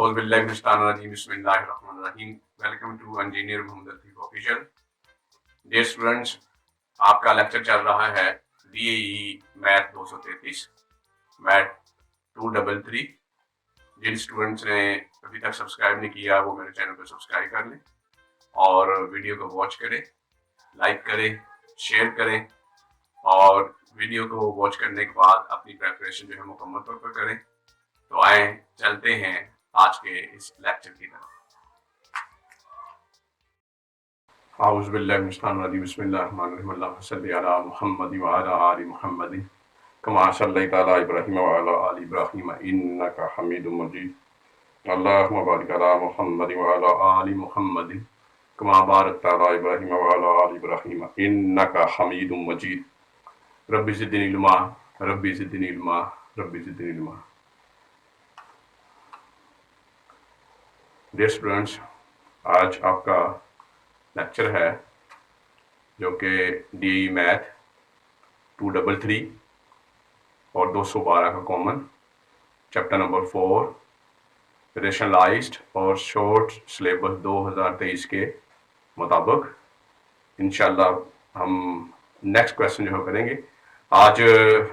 बिस्मिल्लाहिर्रहमानिर्रहीम। Welcome to engineer Mohammad Latif official. Dear students, आपका lecture चल रहा है DAE मैथ 233 मैथ 233। जिन स्टूडेंट्स ने अभी तक सब्सक्राइब नहीं किया वो मेरे चैनल को सब्सक्राइब कर लें और वीडियो को वॉच करें, लाइक करें, शेयर करें और वीडियो को वॉच करने के बाद अपनी प्रेपरेशन जो है मुकम्मल तौर पर करें। तो आए चलते हैं आज के इस लेक्चर की तरफ। आऊज़ु बिल्लाहि मिनश शैतानिर रजीम। बिस्मिल्लाहिर्रहमानिर्रहीम। अल्लाहुम्मा सल्लि अला मुहम्मद व अला आलि मुहम्मद कमा सल्लैता अला इब्राहीम व अला आलि इब्राहीम इन्नका हमीदुम मजीद। अल्लाहुम्मा बारिक अला मुहम्मद व अला आलि मुहम्मद कमा बारकता अला इब्राहीम व अला आलि इब्राहीम इन्नका हमीदुम मजीद। Rabbi ज़िदनी इल्मा, rabbi ज़िदनी इल्मा, rabbi ज़िदनी इल्मा। Dear students, आज आपका लेक्चर है जो कि DAE मैथ 233 और 212 का कॉमन चैप्टर नंबर 4 रेशनलाइज्ड और शॉर्ट सिलेबस 2023 के मुताबिक इंशाल्लाह हम नेक्स्ट क्वेश्चन जो करेंगे। आज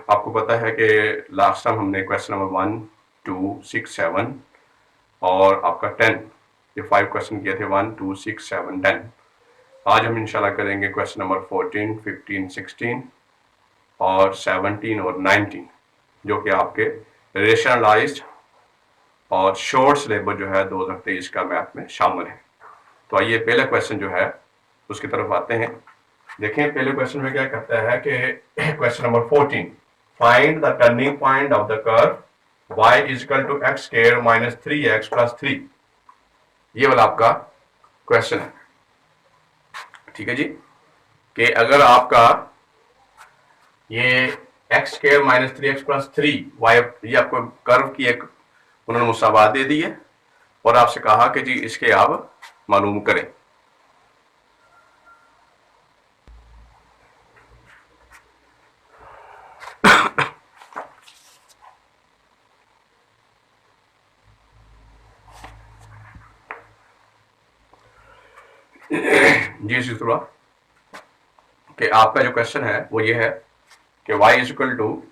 आपको पता है कि लास्ट टाइम हमने क्वेश्चन नंबर 1, 2, 6, 7 और आपका 10 ये 5 क्वेश्चन किए थे, 1, 2, 6, 7, 10। आज हम इंशाल्लाह करेंगे क्वेश्चन नंबर 14, 15, 16 और 17 और 19 जो कि आपके रेशनलाइज्ड और शॉर्ट सिलेबस जो है 2023 का मैथ में शामिल है। तो आइए पहला क्वेश्चन जो है उसकी तरफ आते हैं। देखें पहले क्वेश्चन में क्या कहता है कि question number 14, find the turning point of the curve y equal to x square minus 3x plus 3। ये वाला आपका क्वेश्चन है, ठीक है जी। कि अगर आपका ये x square minus 3x plus 3 y, ये आपको कर्व की एक उन्होंने मुसावात दे दी है और आपसे कहा कि जी इसके आप मालूम करें। जी सुरा कि आपका जो क्वेश्चन है वो ये है कि y is equal to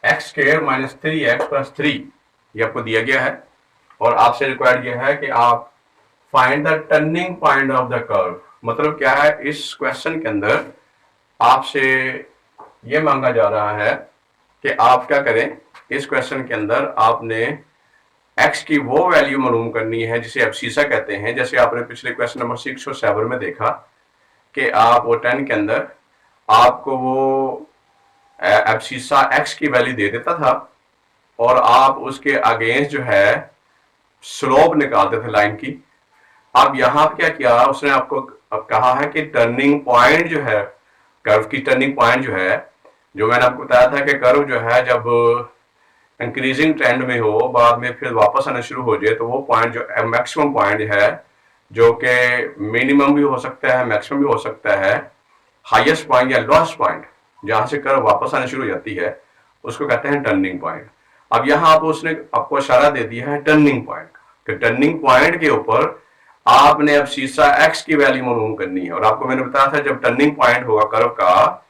x square minus 3x plus 3 ये आपको दिया गया है और आपसे रिक्वायर्ड यह है कि आप find the turning point of the curve. मतलब क्या है, इस क्वेश्चन के अंदर आपसे ये मांगा जा रहा है कि आप क्या करें, इस क्वेश्चन के अंदर आपने x की वो वैल्यू मालूम करनी है जिसे एब्सीसा कहते हैं। जैसे आपने पिछले क्वेश्चन नंबर 6 और 7 में देखा कि आप वो 10 के अंदर आपको वो एब्सीसा x की वैल्यू दे देता था और आप उसके अगेंस्ट जो है स्लोप निकालते थे लाइन की। अब यहां पर क्या किया, उसने आपको अब कहा है कि टर्निंग पॉइंट जो है, कर्व की टर्निंग पॉइंट जो है, जो मैंने आपको बताया था कि कर्व जो है जब इंक्रीजिंग ट्रेंड में हो, बाद में फिर वापस आना शुरू हो जाए, तो वो पॉइंट जो मैक्सिमम पॉइंट है जो कि मिनिमम भी हो सकता है, मैक्सिमम भी हो सकता है, हाईएस्ट पॉइंट या लोएस्ट पॉइंट जहां से कर्व वापस आना शुरू हो जाती है, उसको कहते हैं टर्निंग पॉइंट। अब यहां आप उसने आपको इशारा दे दिया है टर्निंग पॉइंट कि टर्निंग पॉइंट के ऊपर आपने अब सीसा x की वैल्यू मालूम करनी है। और आपको मैंने बताया था जब टर्निंग पॉइंट होगा कर्व का,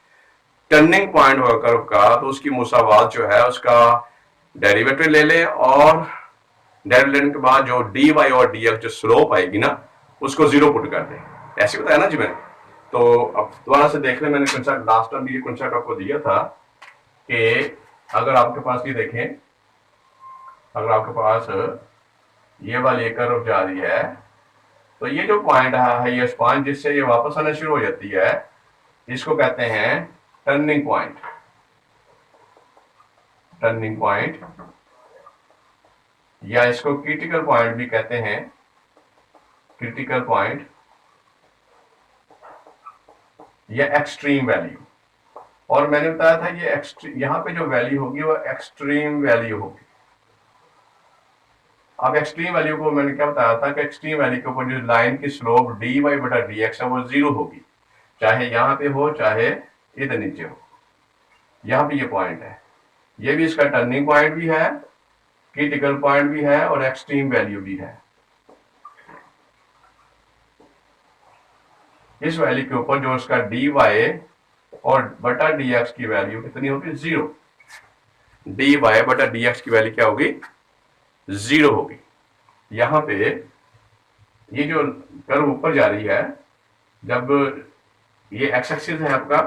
टर्निंग पॉइंट होगा कर्व का, तो उसकी मुसावात जो है उसका डेरिवेटिव ले लें और डेरिवेटिव लेने के बाद जो dy और dx जो स्लोप आएगी ना उसको जीरो पुट कर दें। ऐसे बताया ना जी मैंने। तो अब दोबारा से देख लें, मैंने कंसेप्ट लास्ट टाइम ये कंसेप्ट आपको दिया था कि अगर आपके पास ये देखें, अगर आपके पास ये वाली कर्व जा रही है तो ये जो पॉइंट है ये पॉइंट जिससे ये वापस आना शुरू हो जाती है, इसको कहते हैं टर्निंग पॉइंट। टर्निंग पॉइंट या इसको क्रिटिकल पॉइंट भी कहते हैं, क्रिटिकल पॉइंट या एक्सट्रीम वैल्यू। और मैंने बताया था ये यहां पे जो वैल्यू होगी वो एक्सट्रीम वैल्यू होगी। अब एक्सट्रीम वैल्यू को मैंने क्या बताया था कि एक्सट्रीम वैल्यू के ऊपर जो लाइन की स्लोप dy बटा dx है वो जीरो होगी, चाहे यहां पे हो चाहे इधर नीचे हो। यहां पे ये पॉइंट है, ये भी इसका टर्निंग पॉइंट भी है, क्रिटिकल पॉइंट भी है और एक्सट्रीम वैल्यू भी है। इस वैल्यू के ऊपर जो उसका dy और बटा dx की वैल्यू कितनी होगी? 0। dy बटा dx की वैल्यू क्या होगी? 0 होगी। यहां पे ये जो कर्व ऊपर जा रही है, जब ये एक्स एक्सिस है आपका,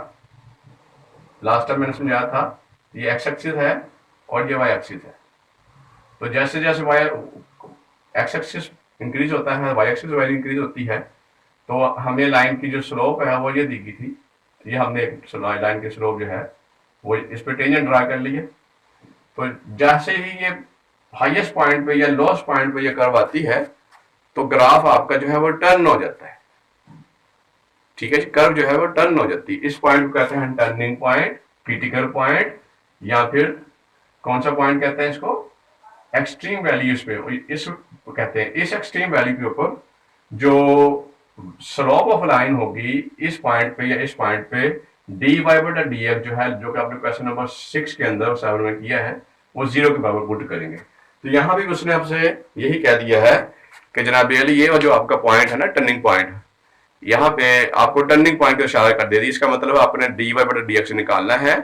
लास्ट टाइम मैंने समझाया था, ये एक्स एक्सिस है और ये वाई एक्सिस है। तो जैसे जैसे वाई एक्स एक्सिस इंक्रीज होता है, वाई एक्सिस वैल्यू इंक्रीज होती है, तो हमें लाइन की जो स्लोप है वो ये दी गई थी। ये हमने लाइन की स्लोप जो है वो इस पे टेंजेंट ड्रा कर ली है। तो जैसे ही ये हाईएस्ट पॉइंट पे या लोएस्ट पॉइंट पे ये कर्व आती है, तो ग्राफ आपका जो है वो टर्न हो जाता है। ठीक है जी, कर्व जो है वो टर्न हो जाती है। इस पॉइंट को कहते हैं टर्निंग पॉइंट, क्रिटिकल पॉइंट, या फिर कौन सा पॉइंट कहते हैं इसको? एक्सट्रीम वैल्यूज पे। इस कहते हैं इस एक्सट्रीम वैल्यू के ऊपर जो स्लोप ऑफ लाइन होगी इस पॉइंट पे या इस पॉइंट पे, dy बटा dx जो है, जो कि आपने क्वेश्चन नंबर 6 के अंदर 7 में किया है, वो 0 के बराबर पुट करेंगे। तो यहां भी उसने आपसे यही कह दिया है कि जनाब अली ये जो आपका पॉइंट है ना, टर्निंग पॉइंट, यहाँ पे आपको टर्निंग पॉइंट का इशारा कर दे दी। इसका मतलब आपने dy बटा dx निकालना है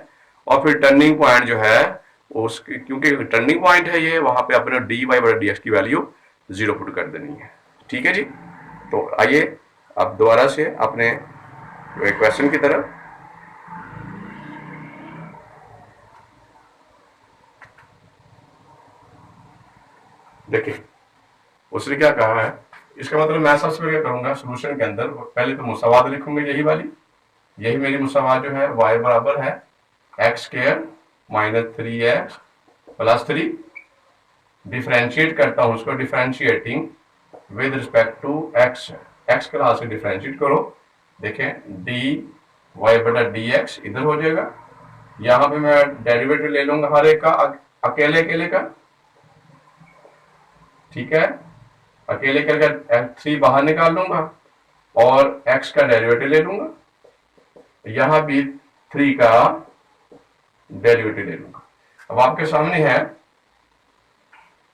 और फिर टर्निंग पॉइंट जो है उसकी, क्योंकि टर्निंग पॉइंट है ये, वहां पे अपने dy बटा dx की वैल्यू 0 पुट कर देनी है। ठीक है जी। तो आइए अब दोबारा से अपने क्वेश्चन की तरफ। देखिए उसने क्या कहा है, इसका मतलब मैं सबसे पहले क्या करूंगा सोल्यूशन के अंदर, पहले तो मुसावात लिखूंगा, यही वाली, यही मेरी मुसावात जो है, y बराबर है x square minus 3x plus 3। Differentiate करता हूं उसको, differentiating with respect to x, x के लाभ से डिफरेंशिएट करो। देखें dy बटा dx इधर हो जाएगा, यहां पे मैं डेरिवेटिव ले लूंगा हर एक का, अकेले अकेले का। ठीक है, अकेले करके 3 बाहर निकाल लूंगा और x का डेरिवेटिव ले लूंगा, यहां भी 3 का डेरिवेटिव ले लूंगा। अब आपके सामने है,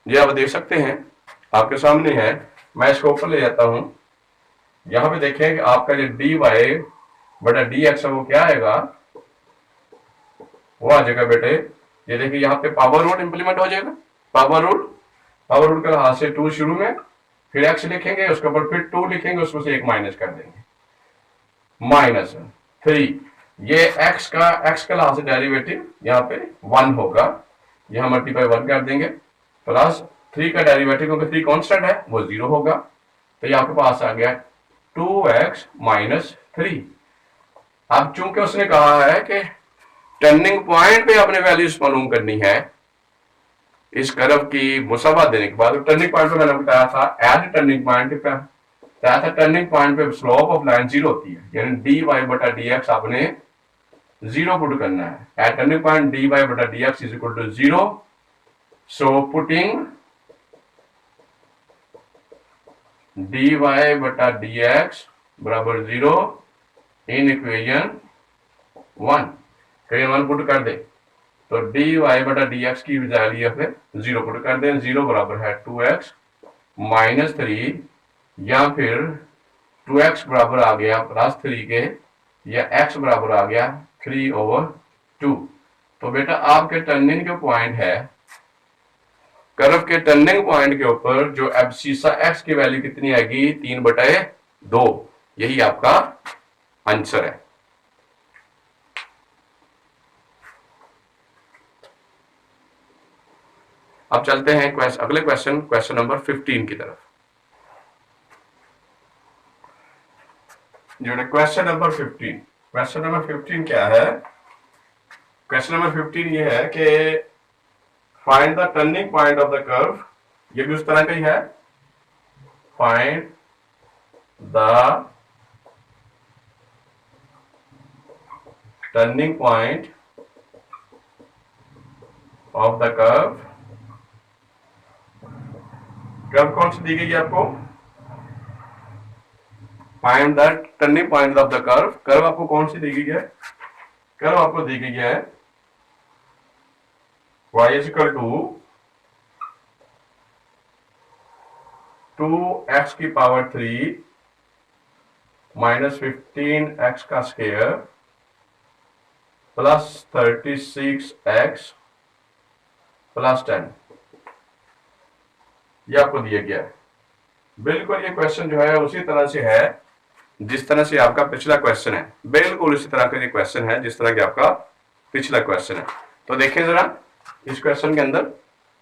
ये आप देख सकते हैं, आपके सामने है। मैं इसको ऊपर ले जाता हूं, यहां पे देखें कि आपका जो dy बटा dx है वो क्या आएगा? वो आ जाएगा बेटे, ये देखिए यहाँ पे पावर रूल इंप्लीमेंट हो जाएगा। पावर रूल का हाथ से 2 शुरू में, फिर x लिखेंगे, उसके ऊपर फिर 2 लिखेंगे, उसमें से 1 माइनस कर देंगे, माइनस 3। ये x का लाभ से डेरिवेटिव यहाँ पे 1 होगा, यहाँ मल्टीप्लाई 1 कर देंगे, प्लस 3 का डेरिवेटिव, क्योंकि 3 कांस्टेंट है, वो 0 होगा। तो ये आपके पास आ गया 2x माइनस 3। अब चूंकि उसने कहा है कि टर्निंग पॉइंट पे अपने वैल्यूज मालूम करनी है इस कर्व की मुसावा देने के बाद, टर्निंग पॉइंट पे मैंने बताया था, एट टर्निंग पॉइंट पे बताया था, टर्निंग पॉइंट पे स्लोप ऑफ लाइन 0 होती है, यानी dy बटा dx आपने 0 पुट करना है। एट टर्निंग पॉइंट dy बटा dx is equal to 0, so putting dy बटा dx बराबर 0 इन इक्वेशन 1, इक्वेशन 1 पुट कर दे, तो dy बटा dx की वैल्यू पे 0 पुट कर दें, 0 बराबर है 2x माइनस 3, या फिर 2x बराबर आ गया प्लस 3 के, या x बराबर आ गया 3/2। तो बेटा आपके टर्निंग जो पॉइंट है, कर्व के टर्निंग पॉइंट के ऊपर जो एब्सिसा x की वैल्यू कितनी आएगी? 3/2। यही आपका आंसर है। अब चलते हैं अगले क्वेश्चन नंबर 15 की तरफ। जो क्वेश्चन नंबर 15 क्या है? क्वेश्चन नंबर 15 ये है कि find the turning point of the curve. ये भी उस तरह का ही है, find the turning point of the curve. Curve कौन सी दी गई है आपको? Find the turning point of the curve. Curve आपको कौन सी दी गई है? कर्व आपको दी गई है y इक्वल टू 2x की पावर 3 माइनस 15x का स्क्वायर प्लस 36x प्लस 10, ये आपको दिया गया है। बिल्कुल ये क्वेश्चन जो है उसी तरह से है जिस तरह से आपका पिछला क्वेश्चन है, बिल्कुल उसी तरह का ये क्वेश्चन है जिस तरह के आपका पिछला क्वेश्चन है। तो देखिए जरा, इस क्वेश्चन के अंदर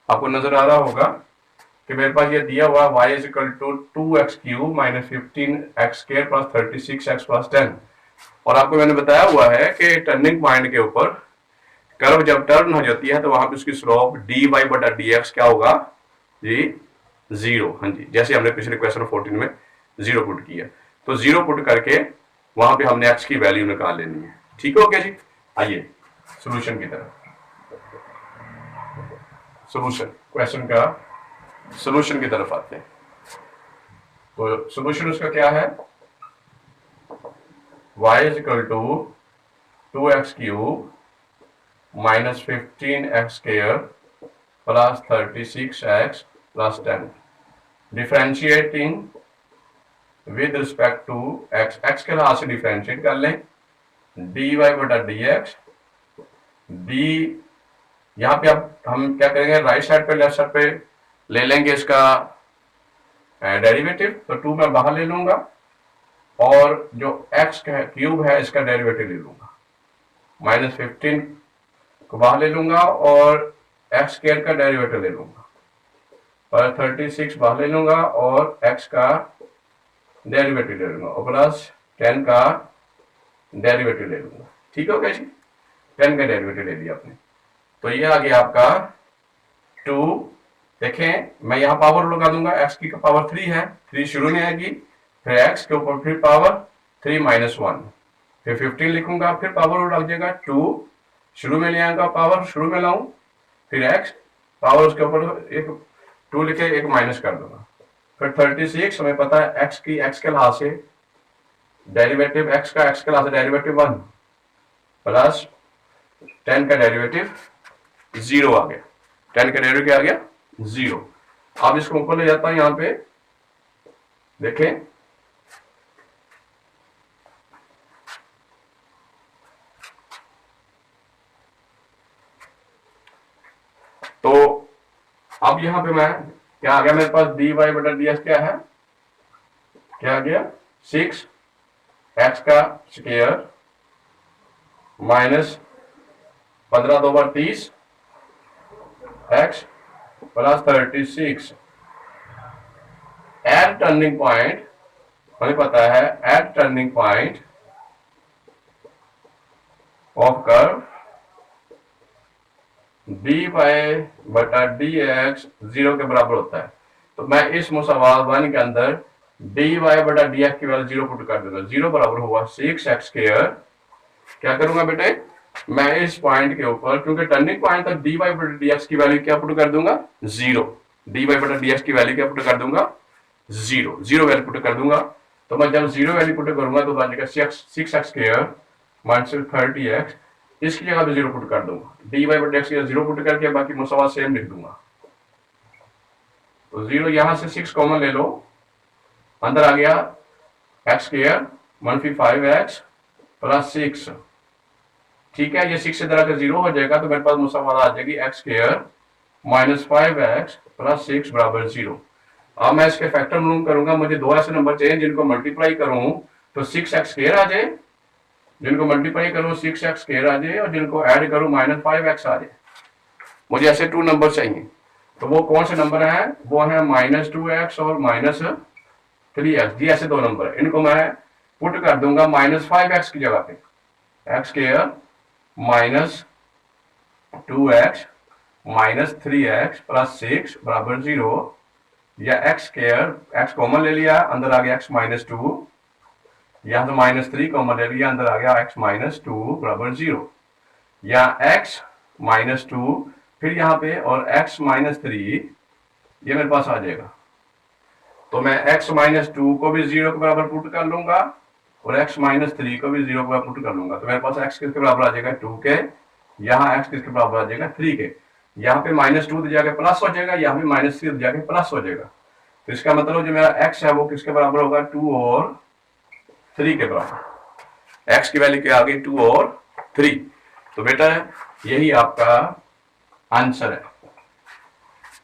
आपको नजर आ रहा होगा कि मेरे पास ये दिया हुआ y is equal to 2x cube minus 15x square plus 36x plus 10, और आपको मैंने बताया हुआ है कि टर्निंग पॉइंट के ऊपर कर्व जब टर्न हो जाती है तो वहां पे उसकी स्लोप dy बटा dx क्या होगा जी, 0। हाँ जी, जैसे हमने पिछले क्वेश्चन 14 में 0 पुट किया, तो 0 पुट करके वहां पे हमने x की वैल्यू निकाल लेनी है। ठीक हो गया जी। आइए सॉल्यूशन की तरफ, सॉल्यूशन क्वेश्चन का सॉल्यूशन की तरफ आते हैं। तो सॉल्यूशन उसका क्या है, y is equal to 2x cube minus 15x square plus 36x plus 10, differentiating with respect to x, x के लिहाज से डिफरेंशिएट कर लें, dy बटा dx, d यहाँ पे अब हम क्या करेंगे, राइट साइड पे लेफ्ट साइड पे ले लेंगे इसका डेरिवेटिव, तो 2 मैं बाहर ले लूंगा और जो x क्यूब है इसका डेरिवेटिव ले लूंगा, माइनस 15 को बाहर ले लूंगा और x स्क्वायर का डेरिवेटिव ले लूंगा, और 36 बाहर ले लूंगा और x का डेरिवेटिव ले लूंगा और प्लस 10 का डेरिवेटिव ले लूंगा। ठीक हो गया जी, 10 का डेरिवेटिव ले लिया आपने, तो ये आ गया आपका 2। देखें मैं यहाँ पावर लगा दूंगा, x की पावर 3 है, 3 शुरू में आएगी, फिर x के ऊपर फिर पावर 3 माइनस 1, फिर 15 लिखूंगा, फिर पावर लग जाएगा 2, शुरू में ले आऊंगा, पावर शुरू में लाऊं, फिर x पावर उसके ऊपर एक 2 लिखे एक माइनस कर दूंगा, फिर 36 हमें पता है x के लिहाज से डेरिवेटिव, x के लिहाज से डेरिवेटिव 1 प्लस 10 का डेरिवेटिव 0 आ गया, 10 का डेरिवेटिव क्या आ गया 0। अब इसको ऊपर ले जाता हूं, यहां पे देखें तो अब यहां पे मैं क्या आ गया, मेरे पास dy बटा dx क्या है, क्या आ गया 6 x का स्क्वायर माइनस 15 2 बार 30 x plus 36 at turning point, हमें पता है at turning point of curve dy बटा dx 0 के बराबर होता है, तो मैं इस मुसावात 1 के अंदर dy बटा dx की वैल्यू 0 पुट कर दूंगा, 0 बराबर हुआ 6x स्क्वायर। क्या करूंगा बेटे, मैं इस पॉइंट के ऊपर क्योंकि टर्निंग पॉइंट तक dy बटा dx की वैल्यू क्या पुट कर दूंगा 0, dy बटा dx की वैल्यू क्या पुट कर दूंगा 0, 0 वैल्यू पुट कर दूंगा, तो मैं जब 0 वैल्यू पुट करूंगा तो बन जाएगा 6x स्क्वायर माइनस 30x, इसकी जगह पे 0 पुट कर दूंगा, dy बटा dx की 0 पुट करके बाकी मुसावात सेम लिख दूंगा, तो 0 यहां से 6 कॉमन ले लो, अंदर आ गया x स्क्वायर मनफी 5x प्लस 6। ठीक है, ये 6 से तरह का 0 हो जाएगा, तो मेरे पास मुसावात आ जाएगी x square minus 5x plus 6 बराबर 0। अब मैं इसके फैक्टर मालूम करूंगा, मुझे दो ऐसे नंबर चाहिए जिनको मल्टीप्लाई करूं तो 6x स्क्वायर आ जाए, जिनको मल्टीप्लाई करूं 6x स्क्वायर आ जाए, और जिनको ऐड करूं माइनस 5x आ जाए। मुझे ऐसे 2 नंबर चाहिए, तो वो कौन से नंबर हैं, वो है माइनस 2x और माइनस 3x जी, ऐसे 2 नंबर, इनको मैं पुट कर दूंगा माइनस 5x की जगह पे, x square minus 2x minus 3x plus 6 बराबर 0, या x स्क्वायर, x कॉमन ले लिया, अंदर आ गया x माइनस 2, यहां से माइनस 3 कॉमन ले लिया, अंदर आ गया x माइनस 2 बराबर 0, या x माइनस 2 फिर यहाँ पे और x माइनस 3 ये मेरे पास आ जाएगा, तो मैं x माइनस 2 को भी 0 के बराबर पुट कर लूंगा और x माइनस 3 को भी 0 के बराबर पुट कर लूंगा, तो मेरे पास x किसके बराबर आ जाएगा 2 के, यहाँ x किसके बराबर आ जाएगा 3 के, यहाँ पे माइनस 2 जाके प्लस हो जाएगा, यहाँ पे माइनस 3 जाके प्लस हो जाएगा, तो इसका मतलब जो मेरा x है वो किसके बराबर होगा, 2 और 3 के बराबर। x की वैल्यू क्या आ गई, 2 और 3। तो बेटा यही आपका आंसर है।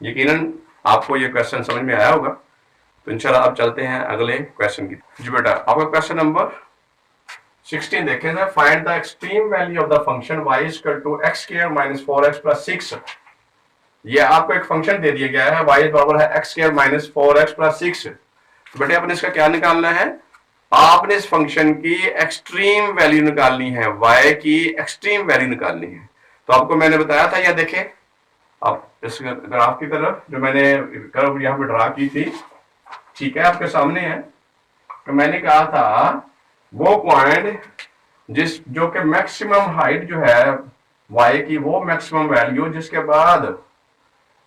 यकीनन आपको ये क्वेश्चन समझ में आया होगा। तो इंशाल्लाह आप चलते हैं अगले क्वेश्चन की। जी बेटा, आपका क्वेश्चन नंबर 16 देखें ना, find the extreme value of the function y equal to x square minus 4x plus 6। ये आपको एक फंक्शन दे दिया गया है, y बराबर है x square minus 4x plus 6। तो बेटे आपने इसका क्या निकालना है, आपने इस फंक्शन की एक्सट्रीम वैल्यू निकालनी है, y की एक्सट्रीम वैल्यू निकालनी है। तो आपको मैंने बताया था, या देखें आप इस ग्राफ की तरफ जो मैंने कर्व यहाँ पे ड्रा की थी, ठीक है, आपके सामने है। तो मैंने कहा था वो पॉइंट जो कि मैक्सिमम हाइट जो है y की, वो मैक्सिमम वैल्यू जिसके बाद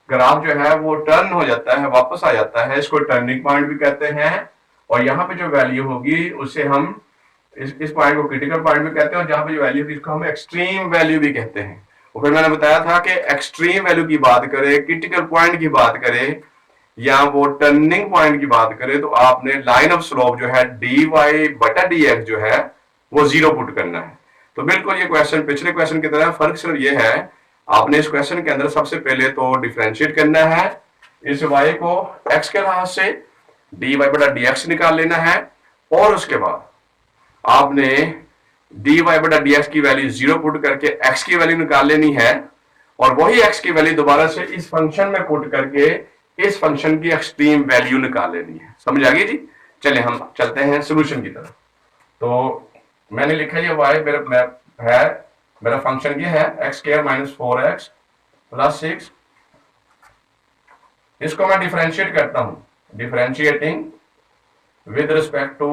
ग्राफ जो है वो टर्न हो जाता है, वापस आ जाता है, इसको टर्निंग पॉइंट भी कहते हैं। और यहाँ पे जो वैल्यू होगी उसे हम इस पॉइंट को क्रिटिकल पॉइंट भी कहते हैं, और जहां पे जो वैल्यू होगी इसको हम एक्सट्रीम वैल्यू भी कहते हैं। और फिर मैंने बताया था कि एक्सट्रीम वैल्यू की बात करें, क्रिटिकल पॉइंट की बात करें, या वो टर्निंग पॉइंट की बात करें, तो आपने लाइन ऑफ स्लोप जो है dy बटा dx जो है वो 0 पुट करना है। तो बिल्कुल ये क्वेश्चन पिछले क्वेश्चन की तरह, फर्क सिर्फ ये है आपने इस क्वेश्चन के अंदर सबसे पहले तो डिफरेंशिएट करना है, इस y को x के लिहाज से dy बटा dx निकाल लेना है, और उसके बाद आपने dy बटा dx की वैल्यू 0 पुट करके x की वैल्यू निकाल लेनी है, और वही x की वैल्यू दोबारा से इस फंक्शन में पुट करके इस फंक्शन की एक्सट्रीम वैल्यू निकाल लेनी है। समझ आ गई जी? चले हम चलते हैं सोल्यूशन की तरफ। तो मैंने लिखा ये y मेरा फंक्शन ये है x square minus 4x plus 6। इसको मैं डिफरेंशिएट करता हूं, differentiating with respect to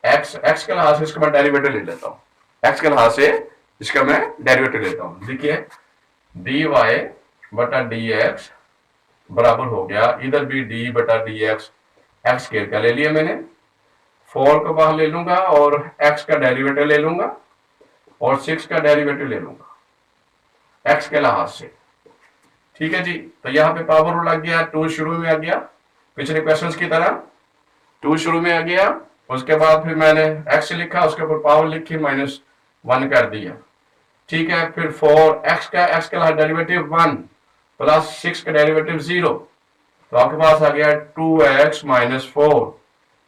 x के लिहाज से इसका मैं डेरिवेटिव ले लेता हूं, x के लिहाज से इसका मैं डेरिवेटिव लेता हूं। देखिए dy बटा dx बराबर हो गया, इधर भी d बटा dx x स्क्वायर का ले लिया मैंने, 4 को बाहर ले लूंगा और x का डेरिवेटिव ले लूंगा और 6 का डेरिवेटिव ले लूंगा x के लिहाज से। ठीक है जी? तो यहाँ पे पावर लग गया, 2 शुरू में आ गया, पिछले क्वेश्चंस की तरह 2 शुरू में आ गया। उसके बाद फिर मैंने x लिखा, उसके ऊपर पावर लिखी, -1 कर दिया। ठीक है, फिर 4x का लिहाज डेरिवेटिव 1 प्लस 6 का डेरिवेटिव 0, तो आपके पास आ गया 2x माइनस 4।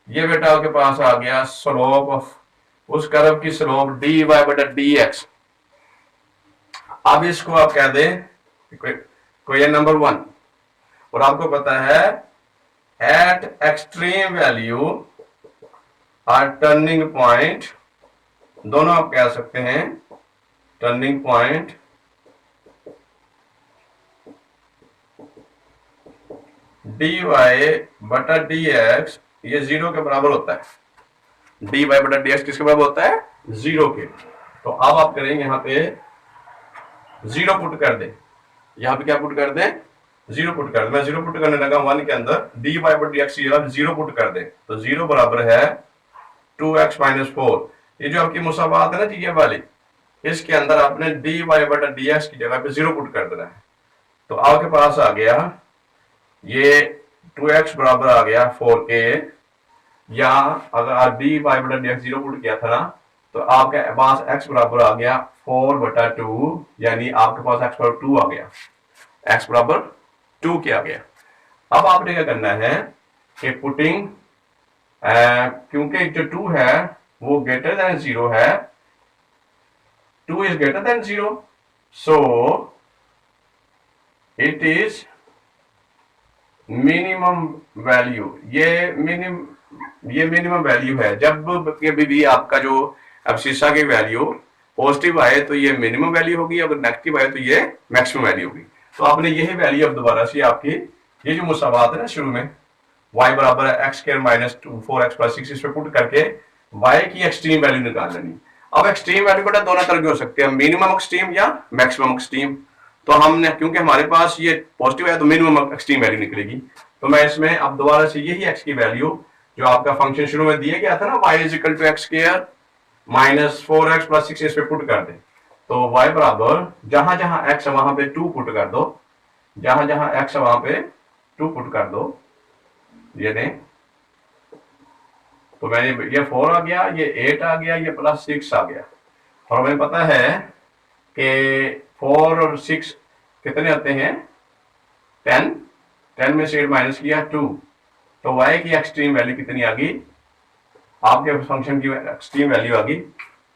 ये बेटा आपके पास आ गया स्लोप ऑफ उस कर्व की स्लोप dy बटा dx। अब इसको आप कह दें क्वेश्चन नंबर 1, और आपको पता है एट एक्सट्रीम वैल्यू और टर्निंग पॉइंट, दोनों आप कह सकते हैं, टर्निंग पॉइंट dy बटा dx ये 0 के बराबर होता है। dy बटा dx किसके बराबर होता है? 0 के। तो अब आप करेंगे यहाँ पे 0 पुट कर दें, यहाँ पे क्या पुट कर दें? 0 पुट कर दें। मैं 0 पुट करने लगा 1 के अंदर, dy बटा dx 0 पुट कर दें, तो 0 बराबर है 2x माइनस 4। ये जो आपकी मुसावात है ना जी, ये वाली, इसके अंदर आपने dy बटा dx की जगह पे 0 पुट कर देना है। तो आपके पास आ गया ये 2x बराबर आ गया 4a, या अगर आप dy बटा dx 0 पुट किया था ना, तो आपके पास x बराबर आ गया 4 बटा 2, यानी आपके पास x बराबर 2 आ गया, x बराबर 2 क्या आ गया। अब आपने क्या करना है कि पुटिंग, क्योंकि जो 2 है वो ग्रेटर देन 0 है, 2 is greater than 0, so it is minimum value. ये मिनिमम वैल्यू है। जब कभी भी आपका जो एब्सिसा की वैल्यू पॉजिटिव आए तो ये मिनिमम वैल्यू होगी, अगर नेगेटिव आए तो ये मैक्सिमम वैल्यू होगी। तो आपने यही वैल्यू अब दोबारा से आपकी ये जो मुसावात है ना शुरू में, y बराबर है x square minus 4x plus 6, इस पे पुट करके y की एक्सट्रीम वैल्यू निकाल लेनी। अब एक्सट्रीम वैल्यू बेटा दोनों तरह के हो सकते हैं, मिनिमम एक्सट्रीम या मैक्सिमम एक्सट्रीम। तो हमने, क्योंकि हमारे पास ये पॉजिटिव है तो मिनिमम एक्सट्रीम वैल्यू निकलेगी। तो मैं इसमें अब दोबारा से यही x की वैल्यू जो आपका फंक्शन शुरू में दिया गया था ना, y is equal to x square minus 4x plus 6, इस पे पुट कर दे। तो y बराबर जहां जहां x है वहां पे 2 पुट कर दो, जहां जहां x है वहां पे 2 पुट कर दो, ये दें, तो मैंने ये 4 आ गया, ये 8 आ गया, ये प्लस 6 आ गया। और हमें पता है कि 4 और 6 कितने आते हैं 10, 10 में से 8 माइनस किया 2, तो y की एक्सट्रीम वैल्यू कितनी आ गई, आपके फंक्शन की एक्सट्रीम वैल्यू आ गई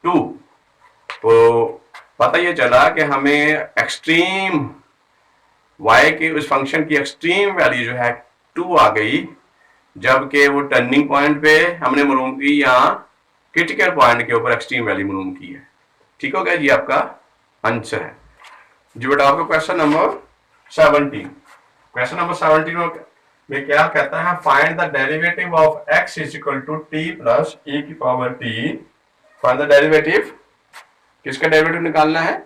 2। तो पता ये चला कि हमें एक्सट्रीम y के उस फंक्शन की एक्सट्रीम वैल्यू जो है 2 आ गई, जबकि वो टर्निंग पॉइंट पे हमने मालूम की या क्रिटिकल पॉइंट के ऊपर एक्सट्रीम वैल्यू मालूम की है। ठीक हो गया जी, आपका आंसर है जी बेटा। आपका क्वेश्चन नंबर 17, क्वेश्चन नंबर 17 में क्या कहता है, find the derivative of x is equal to t plus e की power t। Find the derivative, किसका डेरिवेटिव निकालना है,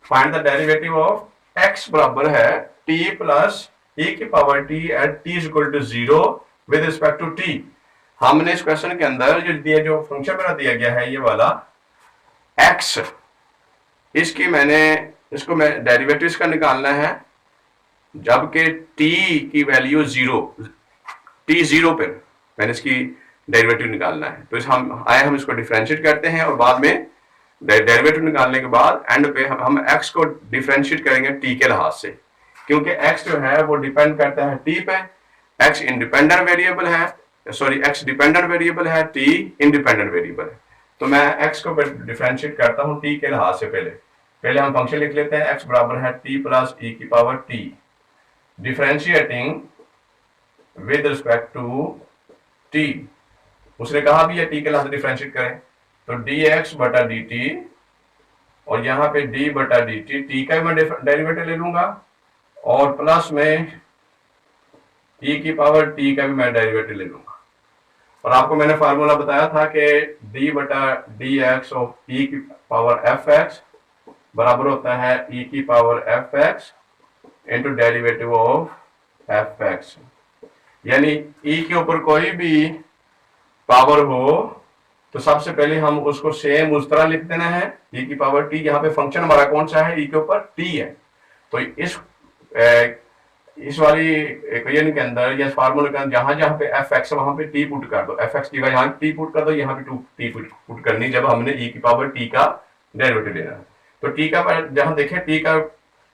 find the derivative of x बराबर है t प्लस e की power t at t is equal to 0 with respect to t। हमने इस question के अंदर जो फंक्शन मेरा दिया गया है ये वाला x, इसकी इसको मैं डेरिवेटिव का निकालना है, जबकि t की वैल्यू 0, t 0 पे मैंने इसकी डेरिवेटिव निकालना है। तो हम इसको डिफरेंशिएट करते हैं और बाद में डेरिवेटिव निकालने के बाद एंड पे हम x को डिफरेंशिएट करेंगे t के लिहाज से, क्योंकि x जो है वो डिपेंड करता है t पे। x इंडिपेंडेंट वेरिएबल है, सॉरी x डिपेंडेंट वेरिएबल है, t इंडिपेंडेंट वेरिएबल है। तो मैं x को डिफरेंशिएट करता हूं t के लिहाज से। पहले हम फंक्शन लिख लेते हैं, x बराबर है t प्लस e की power t, differentiating with respect to t। उसने कहा भी है t के लिहाज से डिफरेंशिएट करें, तो dx बटा dt, और यहां पे d बटा dt, t का मैं डेरिवेटिव ले लूंगा और प्लस में e की पावर t का भी मैं डेरिवेटिव ले लूंगा। और आपको मैंने फार्मूला बताया था कि d बटा dx ऑफ e की पावर fx बराबर होता है e की power fx into derivative of fx। यानी e के ऊपर कोई भी पावर हो तो सबसे पहले हम उसको सेम उस तरह लिख देना है, e की पावर t। यहाँ पे फंक्शन हमारा कौन सा है, e के ऊपर t है। तो इस वाली इक्वेशन के अंदर या फार्मूले के अंदर जहां जहां पे fx वहां पे t पुट कर दो, fx की यहाँ t पुट कर दो, यहाँ पे t पुट करनी, जब हमने e की पावर t का डेरिवेटिव लेना है। तो t का जहां देखें t का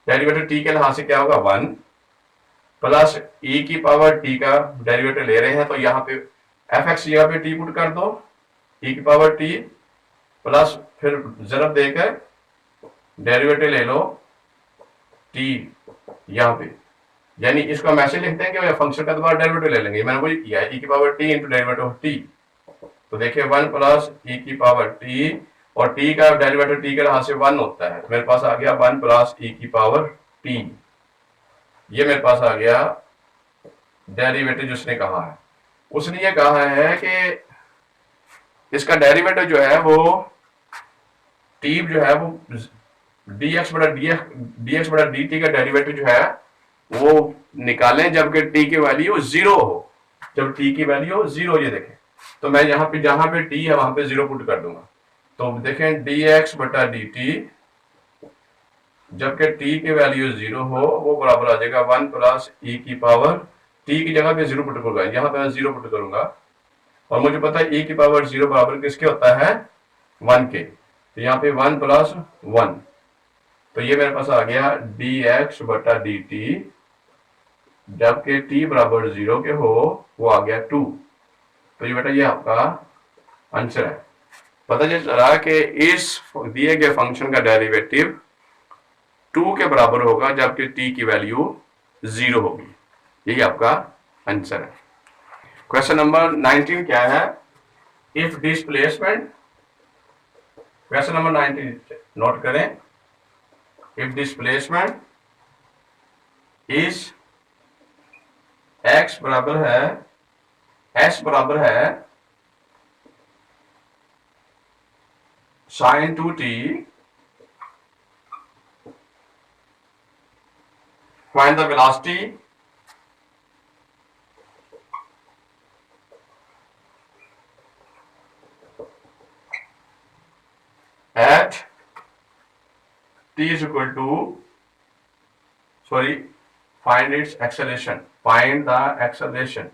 डेरिवेटिव t के लिहाज से क्या होगा 1, प्लस e की पावर t का डेरिवेटिव ले रहे हैं तो यहाँ पे fx यहाँ पे t पुट कर दो, e की पावर t प्लस फिर जरब देकर डेरिवेटिव ले लो t यहाँ पे। यानी इसको हम ऐसे लिखते हैं कि फंक्शन का दोबारा डेरिवेटिव ले लेंगे, मैंने वही किया है, e की power t into derivative of t। तो देखिए 1 प्लस e की पावर t, और t का डेरिवेटिव t के लिहाज से 1 होता है, तो मेरे पास आ गया 1 प्लस e की पावर t। ये मेरे पास आ गया डेरिवेटिव जिसने कहा है। उसने ये कहा है कि इसका डेरिवेटिव जो है वो t जो है वो dx बटा dt का डेरिवेटिव जो है वो निकालें जबकि t की वैल्यू 0 हो, जब t की वैल्यू 0। ये देखें, तो मैं यहाँ पे जहां पे t है वहां पे 0 पुट कर दूंगा, तो देखें dx बटा dt जबकि t की वैल्यू 0 हो वो बराबर आ जाएगा 1 प्लस e की पावर t की जगह पे 0 पुट करूंगा, यहाँ पे मैं 0 पुट करूंगा, और मुझे पता है e की पावर 0 बराबर किसके होता है 1 के, तो यहाँ पे 1 प्लस 1, तो ये मेरे पास आ गया dx बटा dt जबकि t बराबर 0 के हो वो आ गया 2। तो ये बेटा ये आपका आंसर है। पता चला कि इस दिए गए फंक्शन का डेरिवेटिव 2 के बराबर होगा जबकि t की वैल्यू 0 होगी। यही आपका आंसर है। क्वेश्चन नंबर 19 क्या है, if displacement, question number 19 note करें, इफ डिस्प्लेसमेंट इज x बराबर है s बराबर है sin 2t, find the velocity at t is equal to, sorry, find its acceleration, find the acceleration.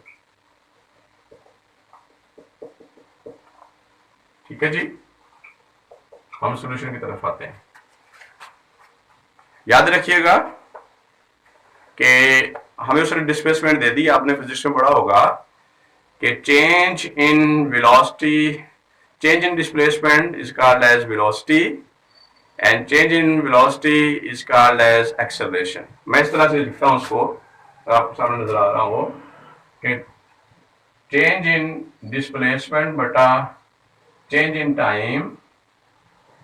ठीक है जी, हम सॉल्यूशन की तरफ आते हैं। याद रखिएगा कि हमें उसने डिस्प्लेसमेंट दे दी, आपने फिजिक्स में पढ़ा होगा कि change in velocity, change in displacement is called as velocity and change in velocity is called as acceleration. मैं इस तरह से लिखता हूं उसको, आपके सामने नजर आ रहा हो कि चेंज इन डिस्प्लेसमेंट बटा चेंज इन टाइम,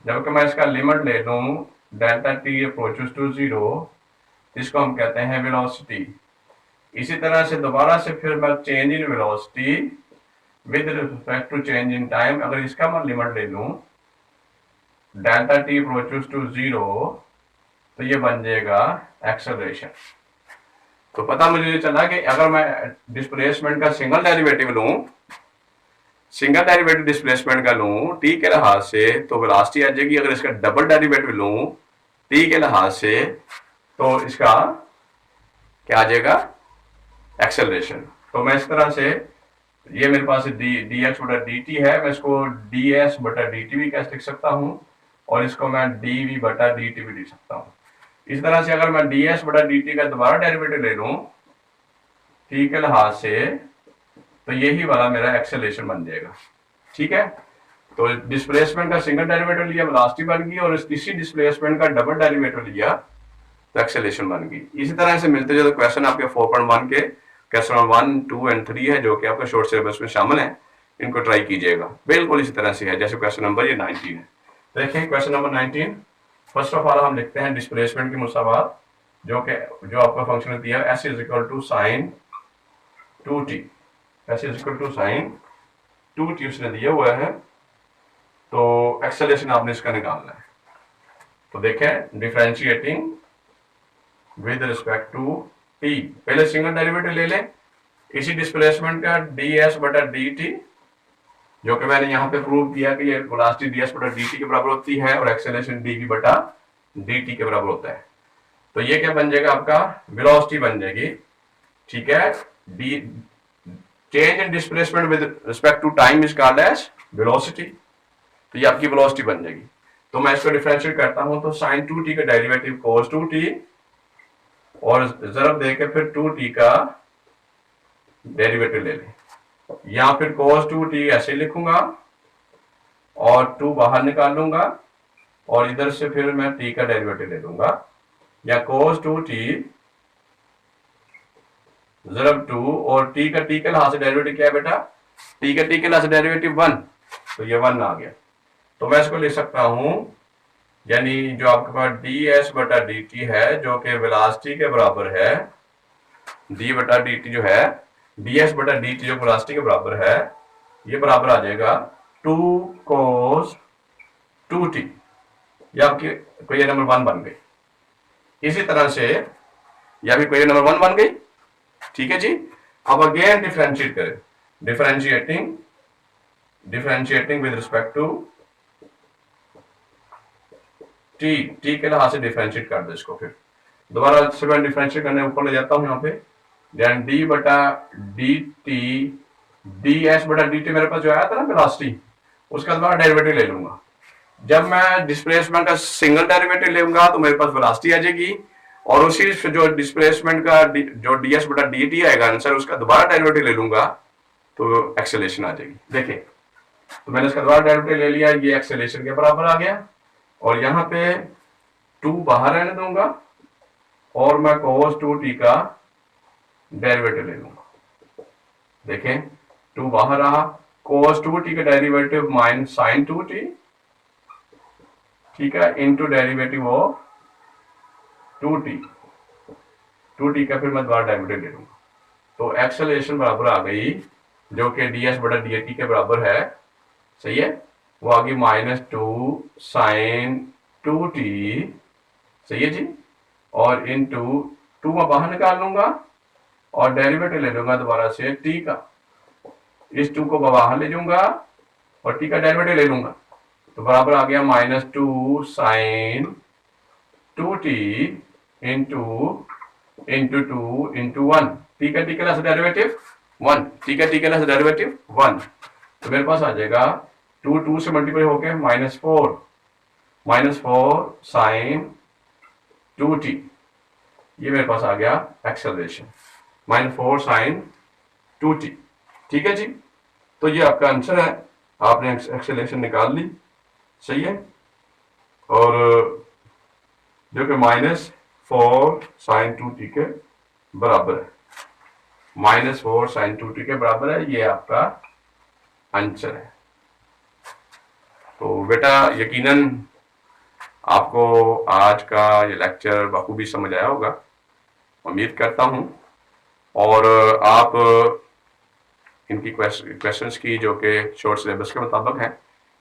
जबकि मैं इसका लिमिट ले लूं delta t approaches to zero, इसको हम कहते हैं वेलोसिटी। इसी तरह से दोबारा से फिर मैं change in velocity with respect to change in time, अगर इसका मैं लिमिट ले लूं delta t approaches to zero, तो ये बन जाएगा एक्सेलरेशन। तो पता मुझे चला कि अगर मैं डिस्प्लेसमेंट का सिंगल डेरिवेटिव लूं, सिंगल डेरिवेटिव डिस्प्लेसमेंट का लूं टी के लिहाज से तो वेलोसिटी आ जाएगी, अगर इसका डबल डेरिवेटिव लूं टी के लिहाज से तो इसका क्या आ जाएगा, एक्सेलरेशन। तो मैं इस तरह से, ये मेरे पास डी एक्स बटा डी टी है, मैं इसको डी एस बटा डी टी भी कैसे लिख सकता हूं, और इसको मैं डी वी बटा डी टी भी लिख सकता हूं। इस तरह से अगर मैं डी एस बटा डी टी का दोबारा डेरिवेटिव ले लूं टी के लिहाज से, तो यही वाला मेरा एक्सेलरेशन बन जाएगा। ठीक है, तो डिस्प्लेसमेंट का सिंगल डेरिवेटिव लिया, वेलोसिटी बन गई, और इसी डिस्प्लेसमेंट का डबल डेरिवेटिव लिया तो एक्सेलरेशन बन गई। इसी तरह से मिलते जुलते क्वेश्चन आपके 4.1 के क्वेश्चन 1, 2 एंड 3 है, जो कि आपका शॉर्ट सिलेबस में शामिल है, इनको ट्राई कीजिएगा। बिल्कुल इसी तरह से है जैसे क्वेश्चन नंबर ये 19 है। देखें question number 19, first of all हम लिखते हैं डिस्प्लेसमेंट की मुसावात, जो आपका फंक्शन दिया है s is equal to sine 2t, s is equal to sine 2t उसने दिया हुआ है, तो एक्सेलरेशन आपने इसका निकालना है। तो देखें differentiating with respect to t, पहले सिंगल डेरिवेटिव ले लें इसी डिस्प्लेसमेंट का डी एस बटा डी टी, जो कि मैंने यहाँ पे प्रूव किया कि ये वेलोसिटी डी एस बटा डी टी के बराबर होती है और एक्सेलरेशन डी वी बटा डी टी के बराबर होता है। तो ये क्या बन जाएगा, आपका वेलोसिटी बन जाएगी। ठीक है, d change in displacement with respect to time is called as velocity, तो ये आपकी वेलोसिटी बन जाएगी। तो मैं इसको डिफरेंशिएट करता हूं, तो साइन 2t का डेरिवेटिव cos 2t और जरब देके फिर 2t का डेरिवेटिव ले लें, या फिर cos 2t ऐसे लिखूंगा और 2 बाहर निकाल लूंगा और इधर से फिर मैं t का डेरिवेटिव ले लूंगा, या cos 2t जरब 2 और t का लिहाज से डेरिवेटिव क्या है बेटा, t का लिहाज से डेरिवेटिव 1, तो ये 1 आ गया। तो मैं इसको लिख सकता हूं, यानी जो आपके पास डी एस बटा डी टी है जो कि वेलोसिटी के बराबर है, डी बटा डी टी जो है डी एस बटा डी टी जो वेलोसिटी के बराबर है, ये बराबर आ जाएगा 2 cos 2t, ये आपकी इक्वेशन नंबर 1 बन गई। इसी तरह से यह भी इक्वेशन नंबर 1 बन गई। ठीक है जी, अब अगेन डिफरेंशिएट करें, differentiating with respect to t, t के लिहाज से डिफरेंशिएट कर दो इसको। फिर दोबारा से मैं डिफरेंशिएट करने ऊपर ले जाता हूं यहाँ पे, देन डी बटा डी टी, डी एस बटा डी टी मेरे पास जो आया था ना वेलोसिटी, उसका दोबारा डेरिवेटिव ले लूंगा। जब मैं डिस्प्लेसमेंट का सिंगल डेरिवेटिव लूंगा तो मेरे पास वेलोसिटी आ जाएगी, और उसी जो डिस्प्लेसमेंट का जो डी एस बटा डी टी आएगा आंसर, उसका दोबारा डेरिवेटिव ले लूंगा तो एक्सेलरेशन आ जाएगी। देखिए, तो मैंने इसका दोबारा डेरिवेटिव ले लिया, ये एक्सेलरेशन के बराबर आ गया, और यहाँ पे 2 बाहर रहने दूंगा और मैं cos 2t का डेरिवेटिव ले लूंगा। देखें 2 बाहर रहा, cos 2t का डेरिवेटिव माइनस साइन 2t, ठीक है, इनटू डेरिवेटिव ऑफ 2t का फिर मैं दोबारा डेरिवेटिव ले लूंगा, तो एक्सेलरेशन बराबर आ गई जो कि डी एस बटा डी टी के बराबर है। सही है, वो आ गई -2 साइन 2t, सही है जी, और इनटू 2 मैं बाहर निकाल लूंगा और डेरिवेटिव ले लूंगा दोबारा से t का, इस 2 को बाहर ले जाऊंगा और t का डेरिवेटिव ले लूंगा, तो बराबर आ गया -2 sine 2t into into two into one, t का टी का डेरिवेटिव वन, टी का टी का डेरिवेटिव वन, तो मेरे पास आ जाएगा टू टू से मल्टीप्लाई होके minus four sine two t, ये मेरे पास आ गया acceleration, minus four sine two t. ठीक है जी, तो ये आपका आंसर है, आपने एक्सेलरेशन निकाल ली, सही है। और जो कि minus four sine two T के बराबर है, minus four sine two T के बराबर है, ये आपका आंसर है। तो बेटा यकीनन आपको आज का ये लेक्चर बखूबी समझ आया होगा, उम्मीद करता हूँ। और आप इनकी क्वेश्चंस की जो कि शॉर्ट सिलेबस के मुताबिक हैं,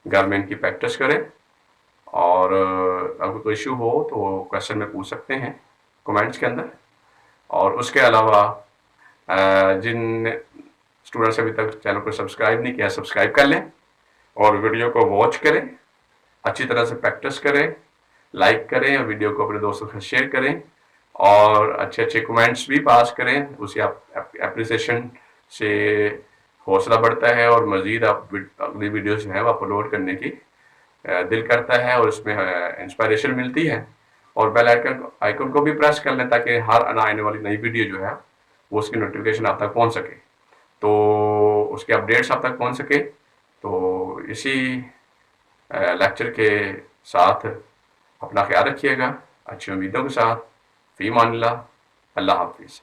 घर में इनकी प्रैक्टिस करें, और अगर कोई इशू हो तो क्वेश्चन में पूछ सकते हैं कमेंट्स के अंदर। और उसके अलावा जिन स्टूडेंट्स अभी तक चैनल को सब्सक्राइब नहीं किया, सब्सक्राइब कर लें और वीडियो को वॉच करें, अच्छी तरह से प्रैक्टिस करें, लाइक करें और वीडियो को अपने दोस्तों के साथ शेयर करें, और अच्छे अच्छे कमेंट्स भी पास करें। उसी एप्रिसिएशन से हौसला बढ़ता है और मज़ीद आप अगली वीडियो जो है वो अपलोड करने की दिल करता है, और उसमें इंस्पायरेशन मिलती है। और बेल आइकन को भी प्रेस कर लें ताकि हर आने वाली नई वीडियो जो है वो उसकी नोटिफिकेशन आप तक पहुंच सके, तो उसके अपडेट्स आप तक पहुंच सके। तो इसी लेक्चर के साथ अपना ख्याल रखिएगा, अच्छी उम्मीदों के साथ। फी मान अल्लाह हाफिज़।